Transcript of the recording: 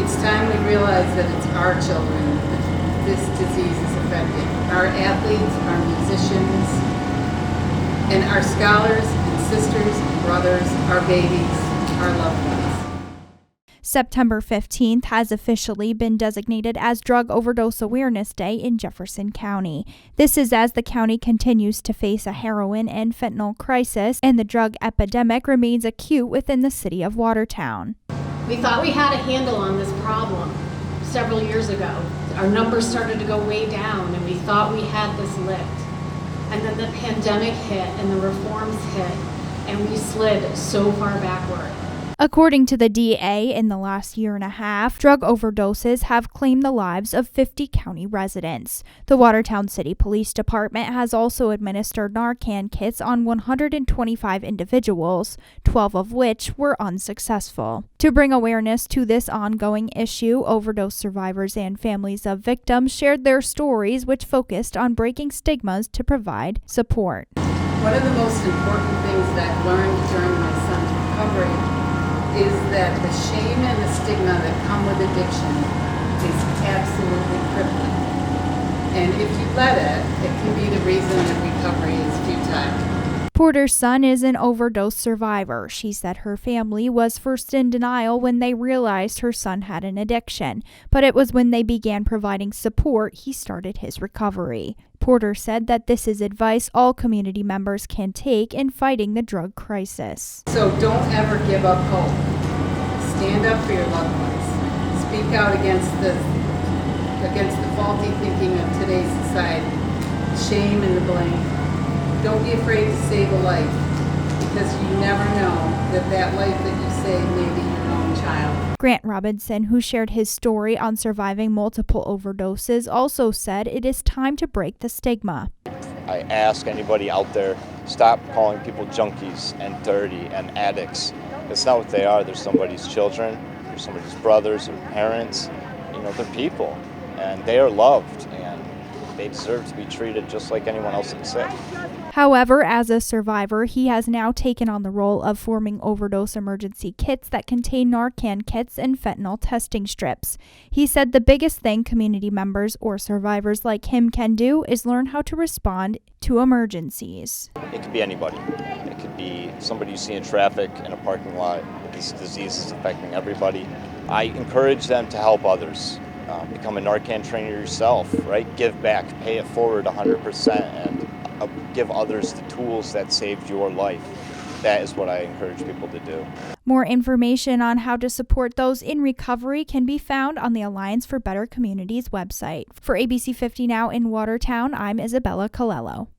It's time we realize that it's our children that this disease is affecting. Our athletes, our musicians, and our scholars and sisters and brothers, our babies, our loved ones. September 15th has officially been designated as Drug Overdose Awareness Day in Jefferson County. This is as the county continues to face a heroin and fentanyl crisis, and the drug epidemic remains acute within the city of Watertown. We thought we had a handle on this problem several years ago. Our numbers started to go way down, and we thought we had this licked. And then the pandemic hit, and the reforms hit, and we slid so far backward. According to the DA, in the last year and a half, drug overdoses have claimed the lives of 50 county residents. The Watertown City Police Department has also administered Narcan kits on 125 individuals, 12 of which were unsuccessful. To bring awareness to this ongoing issue, overdose survivors and families of victims shared their stories, which focused on breaking stigmas to provide support. One of the most important things that I've learned during my son's recovery is that the shame and the stigma that come with addiction is absolutely crippling. And if you let it can be the reason that recovery is futile. Porter's son is an overdose survivor. She said her family was first in denial when they realized her son had an addiction, but it was when they began providing support he started his recovery. Porter said that this is advice all community members can take in fighting the drug crisis. So don't ever give up hope. Stand up for your loved ones. Speak out against the faulty thinking of today's society, shame and the blame. Don't be afraid to save a life, because you never know that life that you save may be your own child. Grant Robinson, who shared his story on surviving multiple overdoses, also said it is time to break the stigma. I ask anybody out there, stop calling people junkies and dirty and addicts. That's not what they are. They're somebody's children, they're somebody's brothers and parents. They're people, and they are loved, and they deserve to be treated just like anyone else that's sick. However, as a survivor, he has now taken on the role of forming overdose emergency kits that contain Narcan kits and fentanyl testing strips. He said the biggest thing community members or survivors like him can do is learn how to respond to emergencies. It could be anybody. It could be somebody you see in traffic in a parking lot. This disease is affecting everybody. I encourage them to help others. Become a Narcan trainer yourself, right? Give back, pay it forward 100%, and give others the tools that saved your life. That is what I encourage people to do. More information on how to support those in recovery can be found on the Alliance for Better Communities website. For ABC 50 Now in Watertown, I'm Isabella Colello.